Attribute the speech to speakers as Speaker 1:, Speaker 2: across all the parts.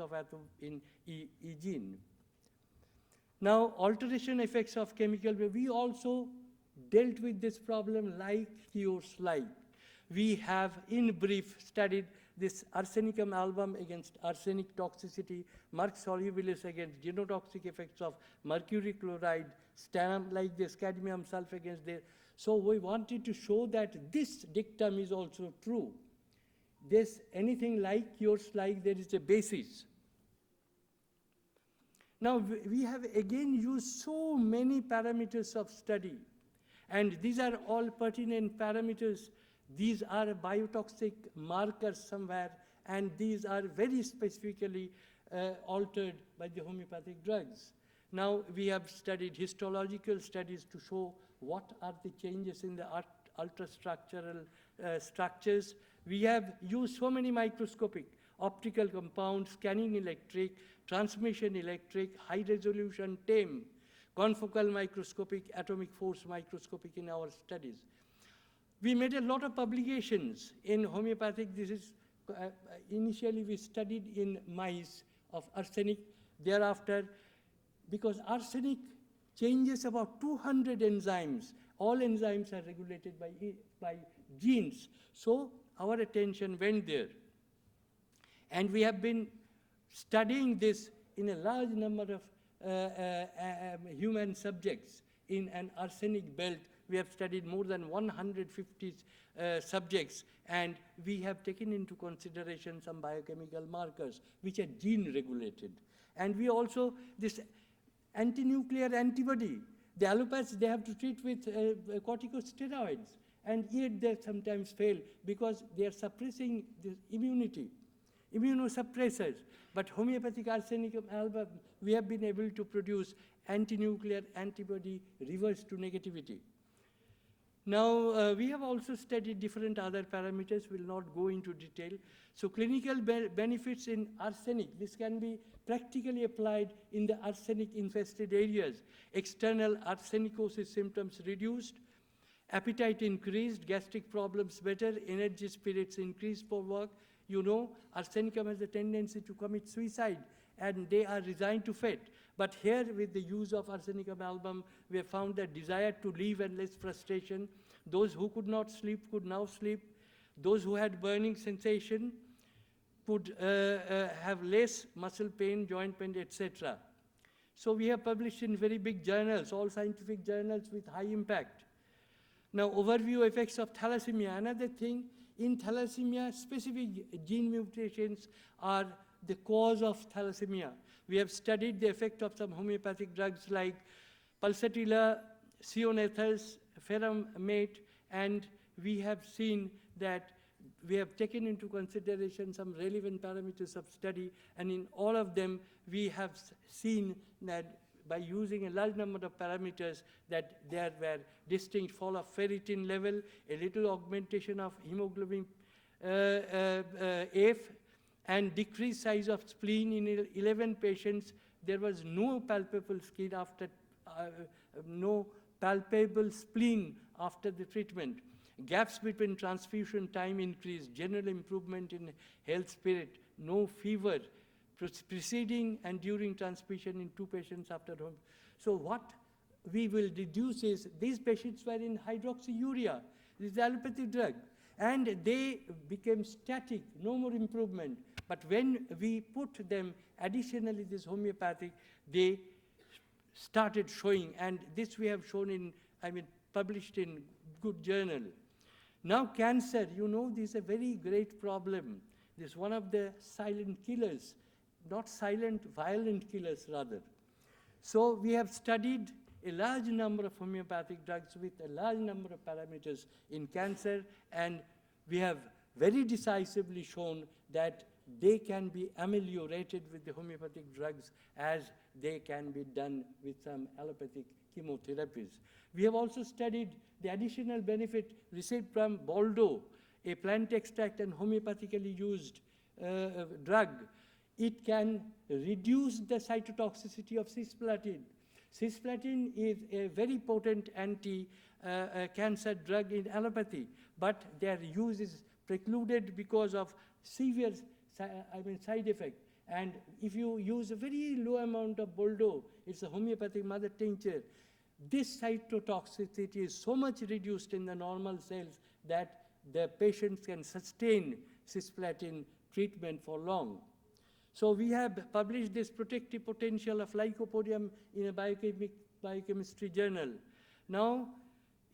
Speaker 1: of in E gene. Now, alteration effects of chemical, we also dealt with this problem like cures like. We have, in brief, studied this arsenicum album against arsenic toxicity, Merck solubilis against genotoxic effects of mercury chloride, STAM like this, cadmium sulfate against the. So we wanted to show that this dictum is also true. This anything like cures like, there is a basis. Now, we have again used so many parameters of study, and these are all pertinent parameters. These are biotoxic markers somewhere, and these are very specifically altered by the homeopathic drugs. Now, we have studied histological studies to show what are the changes in the ultrastructural structures. We have used so many microscopic, optical compounds, scanning electric, transmission electric, high resolution TEM, confocal microscopic, atomic force microscopic in our studies. We made a lot of publications in homeopathic. This is, initially we studied in mice of arsenic. Thereafter, because arsenic changes about 200 enzymes, all enzymes are regulated by genes. So our attention went there. And we have been studying this in a large number of human subjects in an arsenic belt. We have studied more than 150 subjects, and we have taken into consideration some biochemical markers which are gene regulated. And we also, this anti-nuclear antibody, the allopaths, they have to treat with corticosteroids, and yet they sometimes fail because they are suppressing the immunity, immunosuppressors. But homeopathic arsenicum album, we have been able to produce anti-nuclear antibody reverse to negativity. Now, we have also studied different other parameters, will not go into detail. So clinical benefits in arsenic, this can be practically applied in the arsenic-infested areas. External arsenicosis symptoms reduced, appetite increased, gastric problems better, energy spirits increased for work. You know, arsenicum has a tendency to commit suicide, and they are resigned to fate. But here, with the use of arsenicum album, we have found that desire to live and less frustration. Those who could not sleep could now sleep. Those who had burning sensation could have less muscle pain, joint pain, etc. So we have published in very big journals, all scientific journals with high impact. Now, overview effects of thalassemia. Another thing, in thalassemia, specific gene mutations are the cause of thalassemia. We have studied the effect of some homeopathic drugs like pulsatilla, sionethers, ferromate, and we have seen that we have taken into consideration some relevant parameters of study, and in all of them, we have seen that by using a large number of parameters that there were distinct fall of ferritin level, a little augmentation of hemoglobin F, and decreased size of spleen in 11 patients. There was no palpable spleen after, no palpable spleen after the treatment. Gaps between transfusion time increased, general improvement in health spirit, no fever, preceding and during transmission in 2 patients after home. So what we will deduce is these patients were in hydroxyurea, this is allopathic drug, and they became static, no more improvement. But when we put them additionally this homeopathic, they started showing, and this we have shown in, published in good journal. Now cancer, you know, this is a very great problem. This is one of the silent killers, not silent, violent killers rather. So we have studied a large number of homeopathic drugs with a large number of parameters in cancer, and we have very decisively shown that they can be ameliorated with the homeopathic drugs as they can be done with some allopathic chemotherapies. We have also studied the additional benefit received from Boldo, a plant extract and homeopathically used drug. It can reduce the cytotoxicity of cisplatin. Cisplatin is a very potent anti-cancer drug in allopathy, but their use is precluded because of severe side effect. And if you use a very low amount of Bordeaux, it's a homeopathic mother tincture, this cytotoxicity is so much reduced in the normal cells that the patients can sustain cisplatin treatment for long. So we have published this protective potential of lycopodium in a biochemistry journal. Now,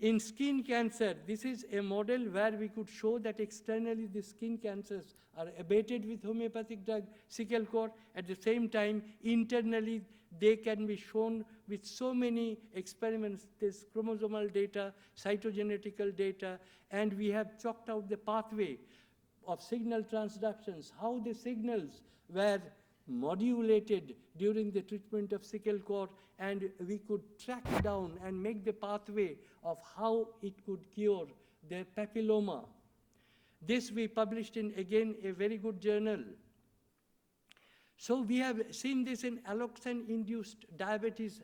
Speaker 1: in skin cancer, this is a model where we could show that externally the skin cancers are abated with homeopathic drug, sickle core. At the same time, internally, they can be shown with so many experiments. There's chromosomal data, cytogenetical data, and we have chalked out the pathway of signal transductions, how the signals were modulated during the treatment of sickle core, and we could track down and make the pathway of how it could cure the papilloma. This we published in, again, a very good journal. So we have seen this in alloxan-induced diabetes.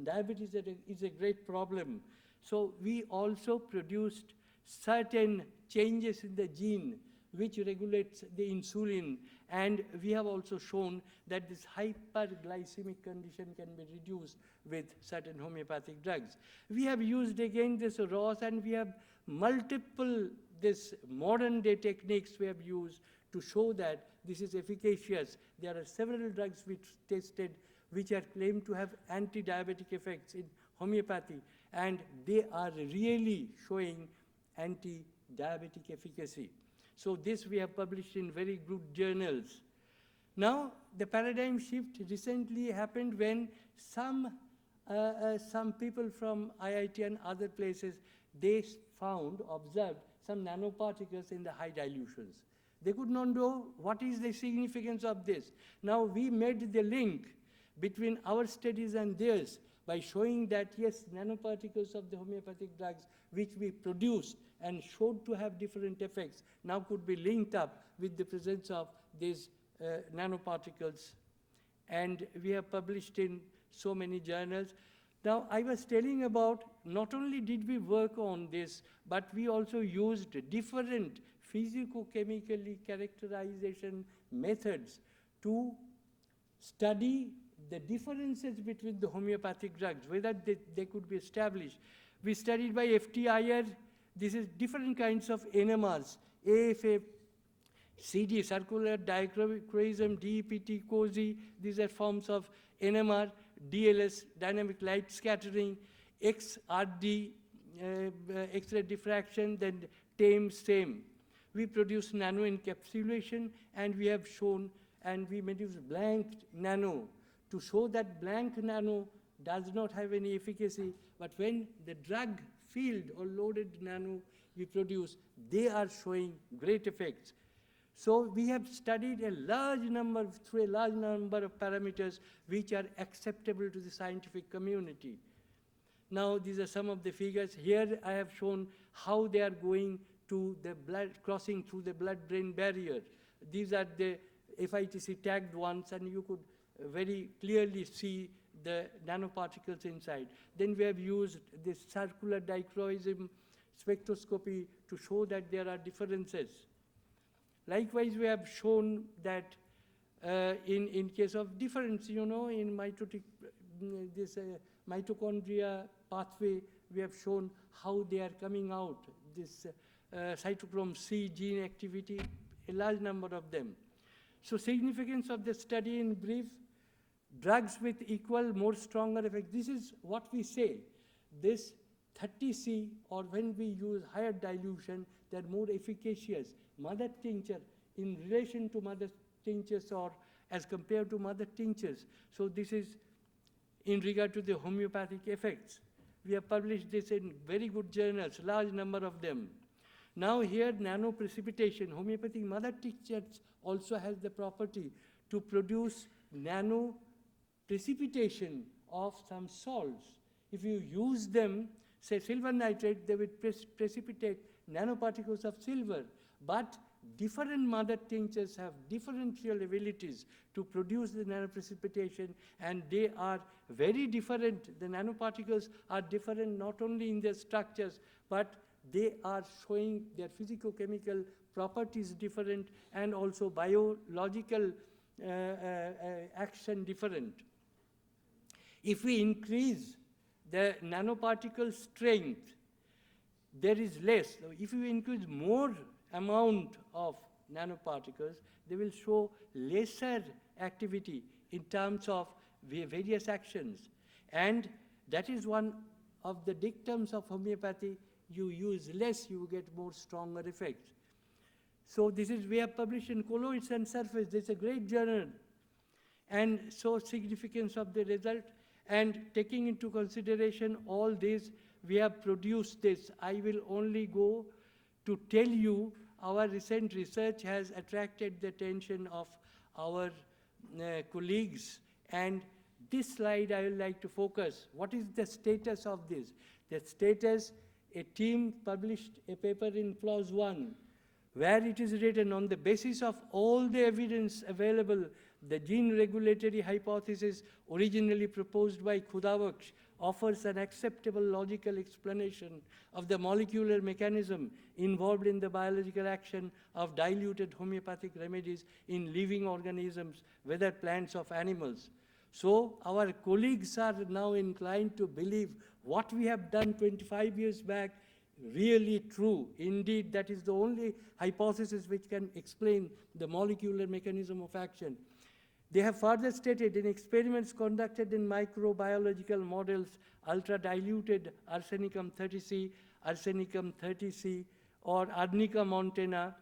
Speaker 1: Diabetes is a great problem. So we also produced certain changes in the gene which regulates the insulin, and we have also shown that this hyperglycemic condition can be reduced with certain homeopathic drugs. We have used again this ROS, and we have multiple this modern day techniques we have used to show that this is efficacious. There are several drugs which tested which are claimed to have anti-diabetic effects in homeopathy, and they are really showing anti-diabetic efficacy. So this we have published in very good journals. Now, the paradigm shift recently happened when some people from IIT and other places, they observed some nanoparticles in the high dilutions. They could not know what is the significance of this. Now, we made the link between our studies and theirs by showing that, yes, nanoparticles of the homeopathic drugs which we produced and showed to have different effects now could be linked up with the presence of these nanoparticles. And we have published in so many journals. Now, I was telling about not only did we work on this, but we also used different physicochemically characterization methods to study the differences between the homeopathic drugs, whether they could be established. We studied by FTIR. This is different kinds of NMRs, AFA, CD, circular dichroism, DEPT, COSY. These are forms of NMR, DLS, dynamic light scattering, XRD, X-ray diffraction, then TAME, SAME. We produce nano encapsulation, and we have shown, and we use blank nano to show that blank nano does not have any efficacy, but when the drug filled or loaded nano we produce, they are showing great effects. So we have studied through a large number of parameters which are acceptable to the scientific community. Now, these are some of the figures. Here I have shown how they are going to the blood, crossing through the blood-brain barrier. These are the FITC tagged ones, and you could very clearly see the nanoparticles inside. Then we have used this circular dichroism spectroscopy to show that there are differences. Likewise, we have shown that in case of difference, in mitochondria pathway, we have shown how they are coming out, this cytochrome C gene activity, a large number of them. So significance of the study in brief, drugs with equal, more stronger effect. This is what we say. This 30C, or when we use higher dilution, they're more efficacious. Mother tincture in relation to mother tinctures or as compared to mother tinctures. So this is in regard to the homeopathic effects. We have published this in very good journals, large number of them. Now here, nano precipitation, homeopathic mother tinctures also has the property to produce nano precipitation of some salts. If you use them, say silver nitrate, they will precipitate nanoparticles of silver. But different mother tinctures have differential abilities to produce the nanoprecipitation, and they are very different. The nanoparticles are different not only in their structures, but they are showing their physicochemical properties different, and also biological action different. If we increase the nanoparticle strength, there is less. If you increase more amount of nanoparticles, they will show lesser activity in terms of various actions. And that is one of the dictums of homeopathy. You use less, you get more stronger effects. So this is, we have published in Colloids and Surface. This is a great journal. And so significance of the result, and taking into consideration all this, we have produced this. I will only go to tell you our recent research has attracted the attention of our colleagues. And this slide I would like to focus. What is the status of this? The status, a team published a paper in PLOS 1, where it is written, on the basis of all the evidence available, the gene regulatory hypothesis originally proposed by Khudabaksh offers an acceptable logical explanation of the molecular mechanism involved in the biological action of diluted homeopathic remedies in living organisms, whether plants or animals. So our colleagues are now inclined to believe what we have done 25 years back really true. Indeed, that is the only hypothesis which can explain the molecular mechanism of action. They have further stated, in experiments conducted in microbiological models, ultra-diluted arsenicum 30C, arsenicum 30C, or Arnica montana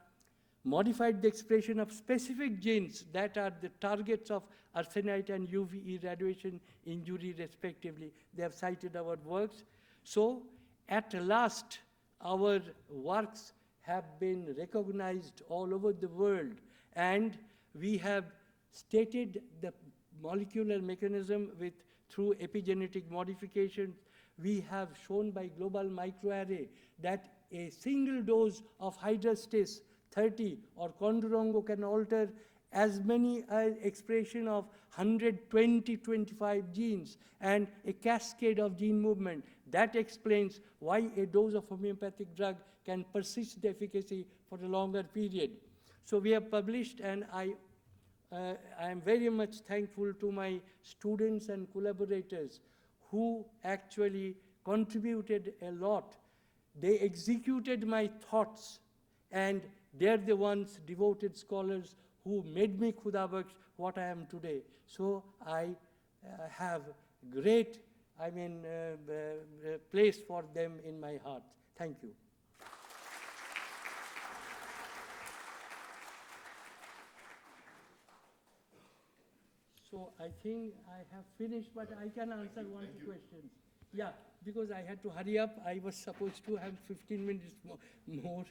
Speaker 1: modified the expression of specific genes that are the targets of arsenite and UV radiation injury, respectively. They have cited our works. So, at last, our works have been recognized all over the world, and we have stated the molecular mechanism through epigenetic modifications. We have shown by global microarray that a single dose of hydrostase 30 or Kondurongo can alter as many expression of 120-25 genes and a cascade of gene movement. That explains why a dose of homeopathic drug can persist the efficacy for a longer period. So we have published, and I am very much thankful to my students and collaborators who actually contributed a lot. They executed my thoughts, and they're the ones, devoted scholars, who made me Khudabaksh what I am today. So I have great, place for them in my heart. Thank you. So I think I have finished, but I can answer one or two questions. Yeah, because I had to hurry up. I was supposed to have 15 minutes more.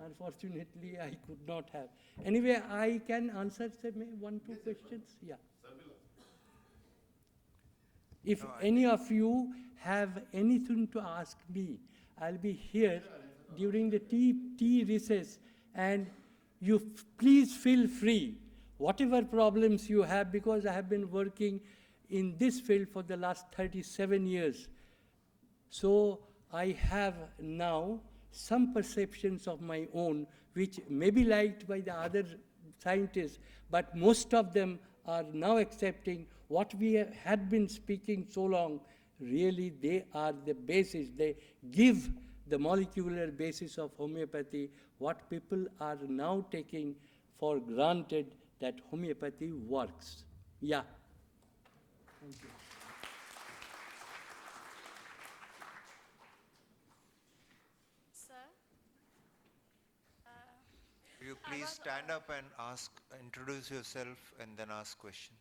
Speaker 1: Unfortunately, I could not have. Anyway, I can answer, say, one, two questions. Yeah. If any of you have anything to ask me, I'll be here during the tea recess, and you please feel free. Whatever problems you have, because I have been working in this field for the last 37 years. So I have now some perceptions of my own, which may be liked by the other scientists, but most of them are now accepting what we had been speaking so long. Really, they are the basis. They give the molecular basis of homeopathy, what people are now taking for granted, that homeopathy works. Yeah. Thank you.
Speaker 2: Sir?
Speaker 3: Will you please stand up and introduce yourself and then ask question?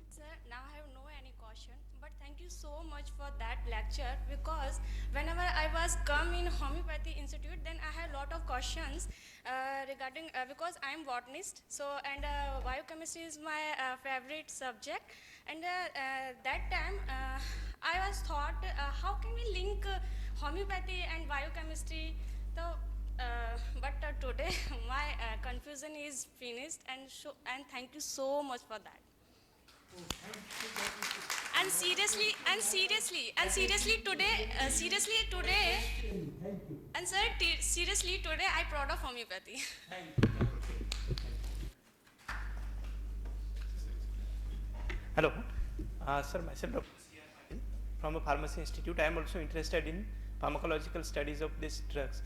Speaker 2: Sir, now I have no any question, but thank you so much for that lecture, because whenever I was come in Homeopathy Institute, then I had a lot of questions regarding, because I am botanist, so, and biochemistry is my favorite subject, and that time I was thought, how can we link homeopathy and biochemistry? So, but today my confusion is finished, and thank you so much for that. And seriously today,
Speaker 1: Thank you.
Speaker 2: And sir, seriously, today I proud of homeopathy.
Speaker 1: Thank you.
Speaker 4: Hello, sir, myself Dr. from a pharmacy institute. I am also interested in pharmacological studies of these drugs.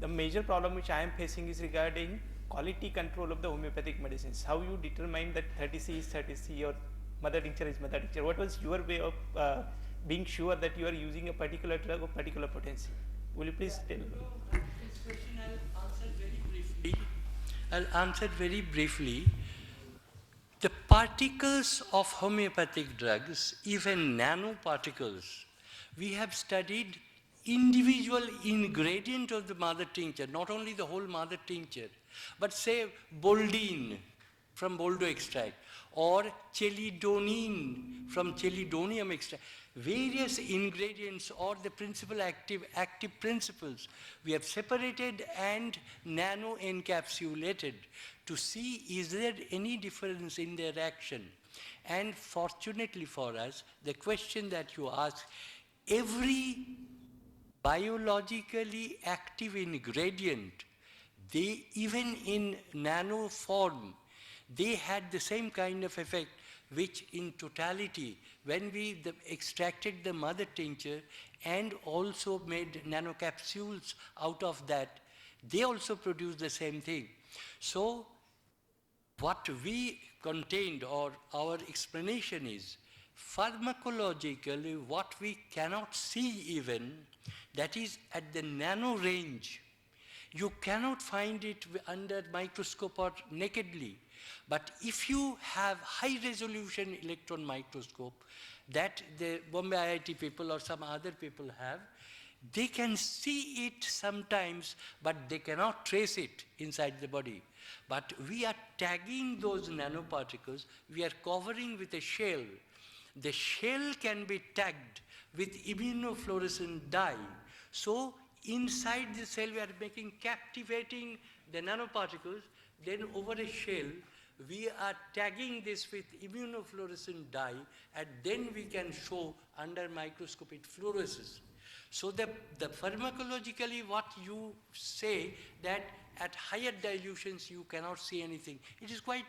Speaker 4: The major problem which I am facing is regarding quality control of the homeopathic medicines. How you determine that 30C is 30C or mother tincture is mother tincture? What was your way of being sure that you are using a particular drug of particular potency? Will you please tell?
Speaker 1: This question I'll answer very briefly. I'll answer very briefly. The particles of homeopathic drugs, even nanoparticles, we have studied individual ingredient of the mother tincture, not only the whole mother tincture, but say boldine from boldo extract, or chelidonine from chelidonium extract. Various ingredients or the principal active principles we have separated and nano encapsulated to see is there any difference in their action. And fortunately for us, the question that you ask, every biologically active ingredient, they even in nano form, they had the same kind of effect, which in totality, when we extracted the mother tincture and also made nanocapsules out of that, they also produced the same thing. So what we contained, or our explanation is, pharmacologically what we cannot see even, that is at the nano range. You cannot find it under microscope or nakedly. But if you have high resolution electron microscope that the Bombay IIT people or some other people have, they can see it sometimes, but they cannot trace it inside the body. But we are tagging those nanoparticles, we are covering with a shell. The shell can be tagged with immunofluorescent dye. So inside the cell we are captivating the nanoparticles, then over a shell we are tagging this with immunofluorescent dye, and then we can show under microscope it fluoresces. So the pharmacologically what you say that at higher dilutions you cannot see anything, it is quite,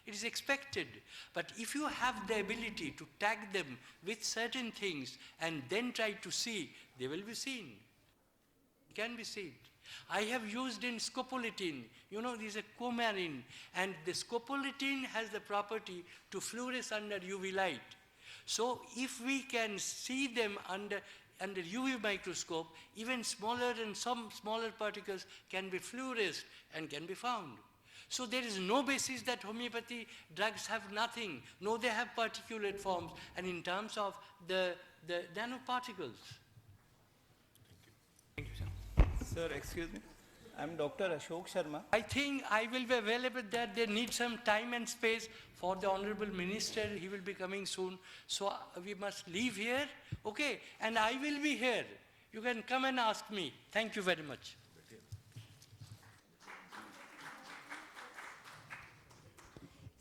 Speaker 1: it is expected. But if you have the ability to tag them with certain things and then try to see, they will be seen. It can be seen. I have used in scopolamine, there is a coumarin, and the scopolamine has the property to fluoresce under UV light. So if we can see them under UV microscope, even smaller and some smaller particles can be fluoresced and can be found. So there is no basis that homeopathy drugs have nothing. No, they have particulate forms, and in terms of the nanoparticles.
Speaker 4: Thank you, sir.
Speaker 5: Sir, excuse me. I'm Dr. Ashok Sharma.
Speaker 1: I think I will be available there. They need some time and space for the Honorable Minister. He will be coming soon. So we must leave here, okay? And I will be here. You can come and ask me. Thank you very much.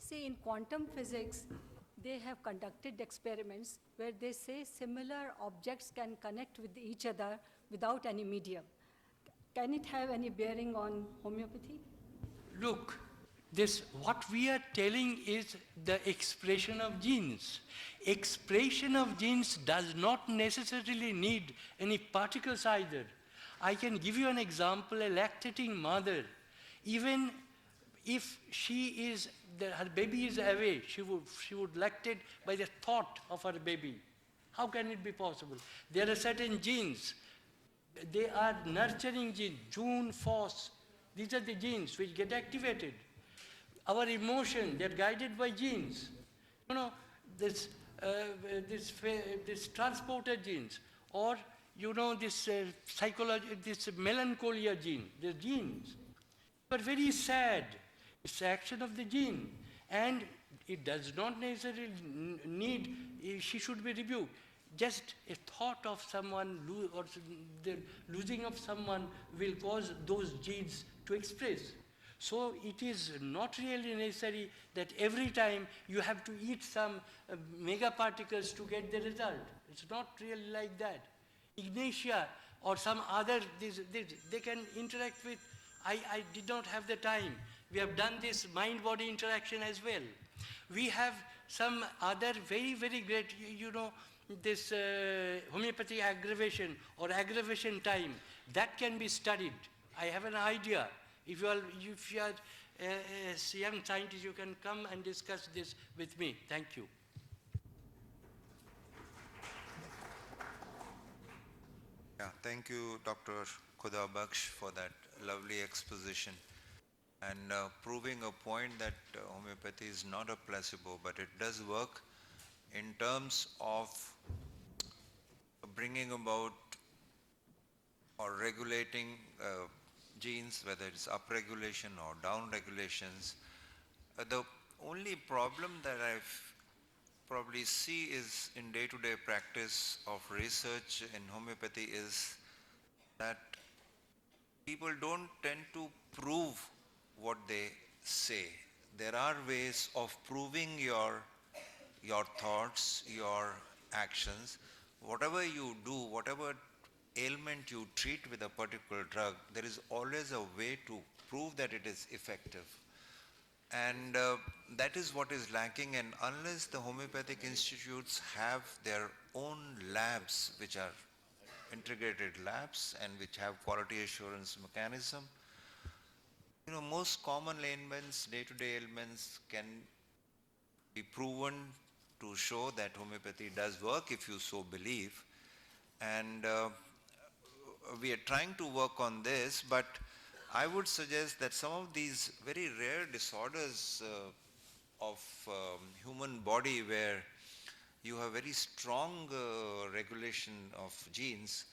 Speaker 6: See, in quantum physics, they have conducted experiments where they say similar objects can connect with each other without any medium. Can it have any bearing on homeopathy?
Speaker 1: Look, what we are telling is the expression of genes. Expression of genes does not necessarily need any particles either. I can give you an example, a lactating mother, even if her baby is away, she would lactate by the thought of her baby. How can it be possible? There are certain genes. They are nurturing genes, June, Phos. These are the genes which get activated. Our emotion, they're guided by genes. This transporter genes, or this melancholia gene, the genes. But very sad. It's the action of the gene. And it does not necessarily need, she should be rebuked. Just a thought of someone or the losing of someone will cause those genes to express. So it is not really necessary that every time you have to eat some megaparticles to get the result. It's not really like that. Ignatia or some other, they can interact with, I did not have the time. We have done this mind-body interaction as well. We have some other very, very great, you know, this homeopathy aggravation or aggravation time, that can be studied. I have an idea. If you are a young scientist, you can come and discuss this with me. Thank you.
Speaker 3: Yeah, thank you, Dr. Khuda Baksh, for that lovely exposition and proving a point that homeopathy is not a placebo, but it does work in terms of bringing about or regulating genes, whether it's upregulation or downregulations. The only problem that I've probably see is in day-to-day practice of research in homeopathy is that people don't tend to prove what they say. There are ways of proving your thoughts, your actions. Whatever you do, whatever ailment you treat with a particular drug, there is always a way to prove that it is effective. And that is what is lacking, and unless the homeopathic institutes have their own labs, which are integrated labs and which have quality assurance mechanism, you know, most common ailments, day-to-day ailments can be proven to show that homeopathy does work if you so believe. And we are trying to work on this, but I would suggest that some of these very rare disorders of human body where you have very strong regulation of genes,